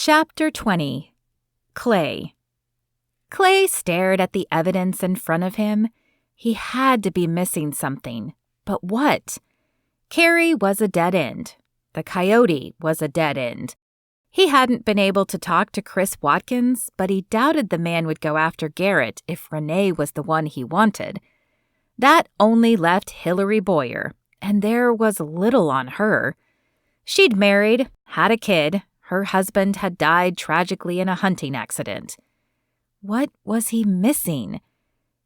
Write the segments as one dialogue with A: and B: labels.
A: Chapter 20. Clay. Clay stared at the evidence in front of him. He had to be missing something. But what? Carrie was a dead end. The coyote was a dead end. He hadn't been able to talk to Chris Watkins, but he doubted the man would go after Garrett if Renee was the one he wanted. That only left Hillary Boyer, and there was little on her. She'd married, had a kid. Her husband had died tragically in a hunting accident. What was he missing?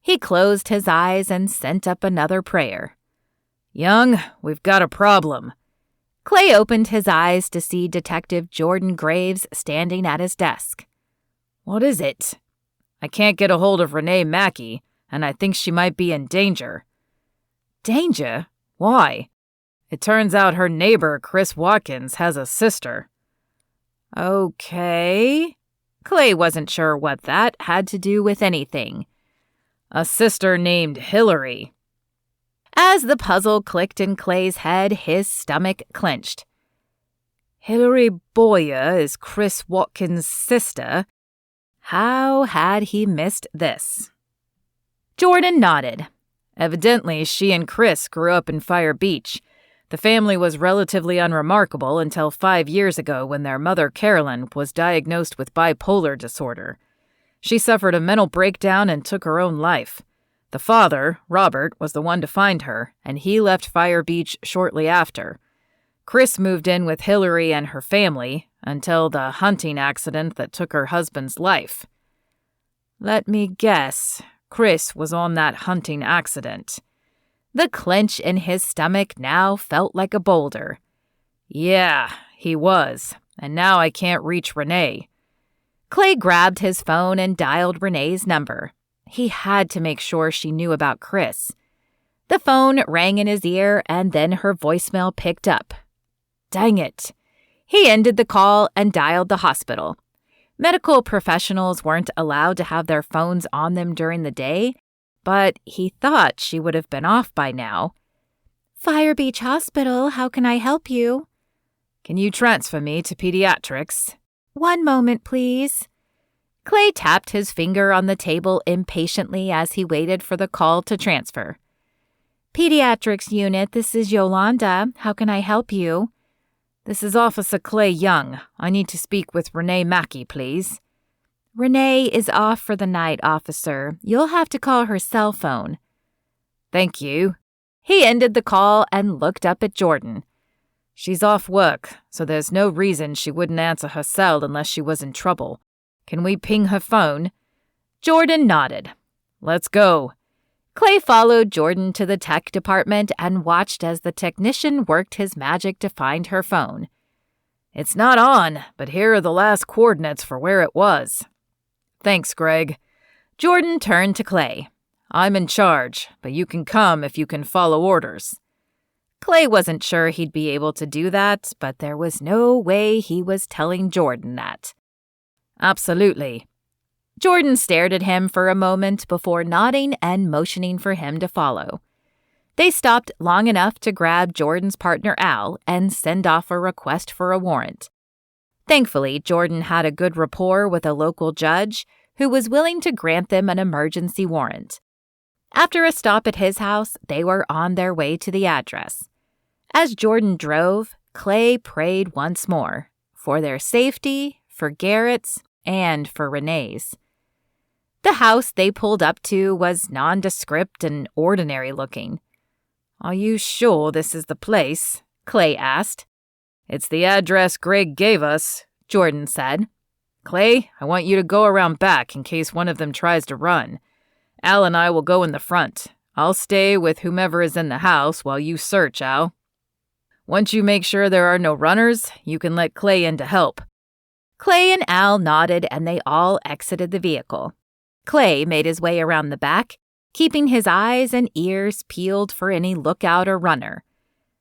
A: He closed his eyes and sent up another prayer.
B: Young, we've got a problem.
A: Clay opened his eyes to see Detective Jordan Graves standing at his desk.
B: What is it? I can't get a hold of Renee Mackey, and I think she might be in danger.
A: Danger?
B: Why? It turns out her neighbor, Chris Watkins, has a sister.
A: Okay. Clay wasn't sure what that had to do with anything.
B: A sister named Hillary.
A: As the puzzle clicked in Clay's head, his stomach clenched.
B: Hillary Boyer is Chris Watkins' sister.
A: How had he missed this? Jordan nodded.
B: Evidently, she and Chris grew up in Fire Beach. The family was relatively unremarkable until 5 years ago when their mother, Carolyn, was diagnosed with bipolar disorder. She suffered a mental breakdown and took her own life. The father, Robert, was the one to find her, and he left Fire Beach shortly after. Chris moved in with Hillary and her family until the hunting accident that took her husband's life. Let me guess, Chris was on that hunting accident.
A: The clench in his stomach now felt like a boulder.
B: Yeah, he was, and now I can't reach Renee.
A: Clay grabbed his phone and dialed Renee's number. He had to make sure she knew about Chris. The phone rang in his ear, and then her voicemail picked up. Dang it. He ended the call and dialed the hospital. Medical professionals weren't allowed to have their phones on them during the day, but he thought she would have been off by now. Fire Beach Hospital, how can I help you?
B: Can you transfer me to pediatrics?
A: One moment, please. Clay tapped his finger on the table impatiently as he waited for the call to transfer. Pediatrics unit, this is Yolanda. How can I help you?
B: This is Officer Clay Young. I need to speak with Renee Mackey, please.
A: Renee is off for the night, officer. You'll have to call her cell phone.
B: Thank you.
A: He ended the call and looked up at Jordan.
B: She's off work, so there's no reason she wouldn't answer her cell unless she was in trouble. Can we ping her phone?
A: Jordan nodded.
B: Let's go.
A: Clay followed Jordan to the tech department and watched as the technician worked his magic to find her phone.
B: It's not on, but here are the last coordinates for where it was. Thanks, Greg.
A: Jordan turned to Clay.
B: I'm in charge, but you can come if you can follow orders.
A: Clay wasn't sure he'd be able to do that, but there was no way he was telling Jordan that.
B: Absolutely.
A: Jordan stared at him for a moment before nodding and motioning for him to follow. They stopped long enough to grab Jordan's partner Al and send off a request for a warrant. Thankfully, Jordan had a good rapport with a local judge who was willing to grant them an emergency warrant. After a stop at his house, they were on their way to the address. As Jordan drove, Clay prayed once more, for their safety, for Garrett's, and for Renee's. The house they pulled up to was nondescript and ordinary looking.
B: Are you sure this is the place?
A: Clay asked.
B: It's the address Greg gave us, Jordan said. Clay, I want you to go around back in case one of them tries to run. Al and I will go in the front. I'll stay with whomever is in the house while you search, Al. Once you make sure there are no runners, you can let Clay in to help.
A: Clay and Al nodded and they all exited the vehicle. Clay made his way around the back, keeping his eyes and ears peeled for any lookout or runner.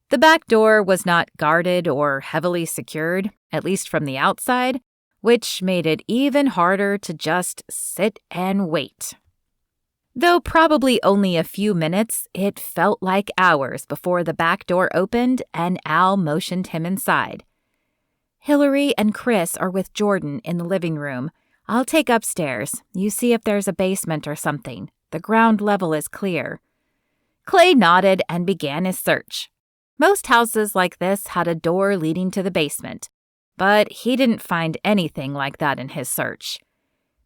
A: The back door was not guarded or heavily secured, at least from the outside, which made it even harder to just sit and wait. Though probably only a few minutes, it felt like hours before the back door opened and Al motioned him inside. Hillary and Chris are with Jordan in the living room. I'll take upstairs. You see if there's a basement or something. The ground level is clear." Clay nodded and began his search. Most houses like this had a door leading to the basement, but he didn't find anything like that in his search.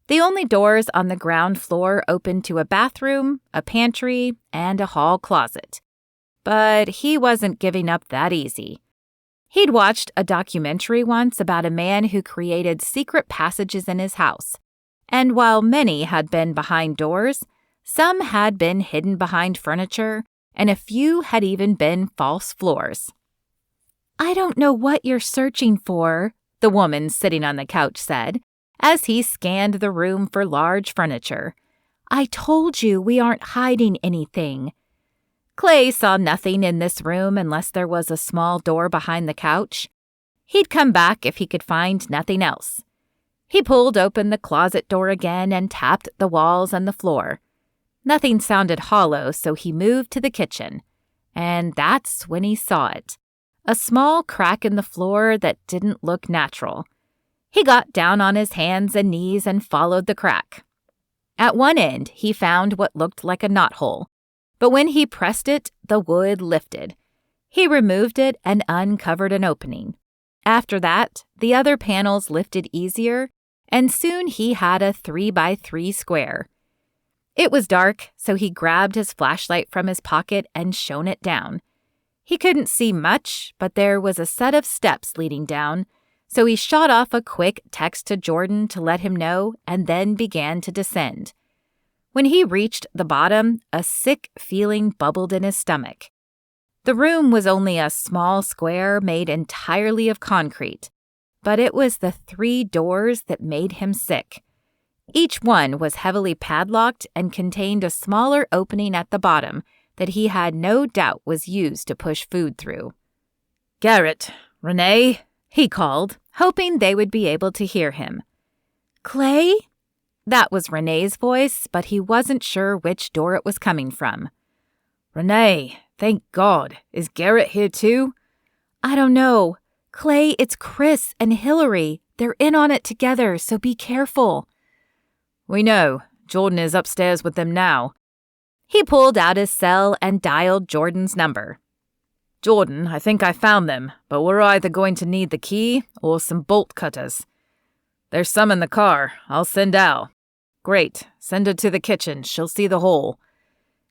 A: The only doors on the ground floor opened to a bathroom, a pantry, and a hall closet. But he wasn't giving up that easy. He'd watched a documentary once about a man who created secret passages in his house, and while many had been behind doors, some had been hidden behind furniture, and a few had even been false floors. "I don't know what you're searching for," the woman sitting on the couch said, as he scanned the room for large furniture. "I told you we aren't hiding anything." Clay saw nothing in this room unless there was a small door behind the couch. He'd come back if he could find nothing else. He pulled open the closet door again and tapped the walls and the floor. Nothing sounded hollow, so he moved to the kitchen. And that's when he saw it. A small crack in the floor that didn't look natural. He got down on his hands and knees and followed the crack. At one end, he found what looked like a knothole, but when he pressed it, the wood lifted. He removed it and uncovered an opening. After that, the other panels lifted easier, and soon he had a 3x3 square. It was dark, so he grabbed his flashlight from his pocket and shone it down. He couldn't see much, but there was a set of steps leading down, so he shot off a quick text to Jordan to let him know and then began to descend. When he reached the bottom, a sick feeling bubbled in his stomach. The room was only a small square made entirely of concrete, but it was the 3 doors that made him sick. Each one was heavily padlocked and contained a smaller opening at the bottom that he had no doubt was used to push food through. "Garrett, Renee," he called, hoping they would be able to hear him. "Clay?" That was Renee's voice, but he wasn't sure which door it was coming from. "Renee, thank God. Is Garrett here too?" "I don't know. Clay, it's Chris and Hillary. They're in on it together, so be careful." "We know. Jordan is upstairs with them now." He pulled out his cell and dialed Jordan's number. "Jordan, I think I found them, but we're either going to need the key or some bolt cutters. There's some in the car. I'll send Al." "Great. Send her to the kitchen. She'll see the hole."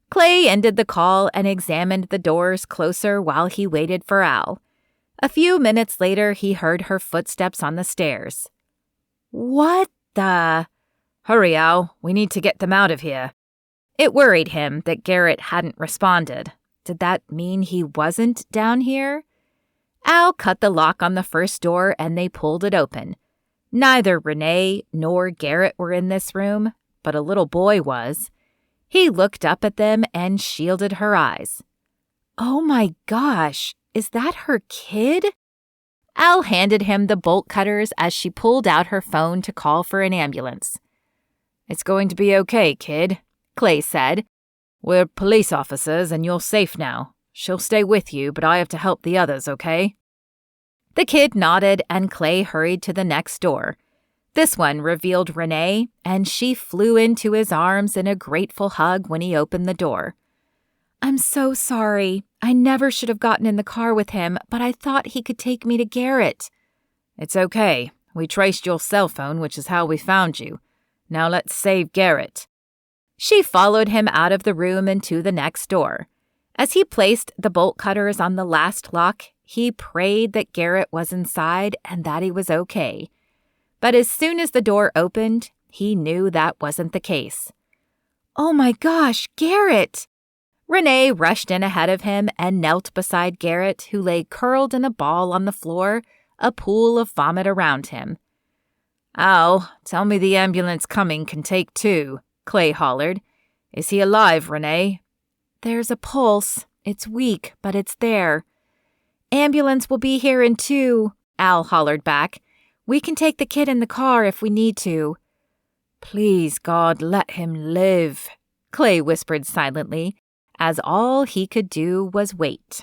A: Clay ended the call and examined the doors closer while he waited for Al. A few minutes later, he heard her footsteps on the stairs. "What the?" "Hurry, Al. We need to get them out of here." It worried him that Garrett hadn't responded. Did that mean he wasn't down here? Al cut the lock on the first door and they pulled it open. Neither Renee nor Garrett were in this room, but a little boy was. He looked up at them and shielded her eyes. "Oh my gosh, is that her kid?" Al handed him the bolt cutters as she pulled out her phone to call for an ambulance. "It's going to be okay, kid," Clay said. "We're police officers and you're safe now. She'll stay with you, but I have to help the others, okay?" The kid nodded and Clay hurried to the next door. This one revealed Renee, and she flew into his arms in a grateful hug when he opened the door. "I'm so sorry. I never should have gotten in the car with him, but I thought he could take me to Garrett." "It's okay. We traced your cell phone, which is how we found you. Now let's save Garrett." She followed him out of the room and to the next door. As he placed the bolt cutters on the last lock, he prayed that Garrett was inside and that he was okay. But as soon as the door opened, he knew that wasn't the case. "Oh my gosh, Garrett!" Renee rushed in ahead of him and knelt beside Garrett, who lay curled in a ball on the floor, a pool of vomit around him. "Al, tell me the ambulance coming can take 2, Clay hollered. "Is he alive, Renee?" "There's a pulse. It's weak, but it's there." "Ambulance will be here in 2, Al hollered back. "We can take the kid in the car if we need to." "Please, God, let him live," Clay whispered silently, as all he could do was wait.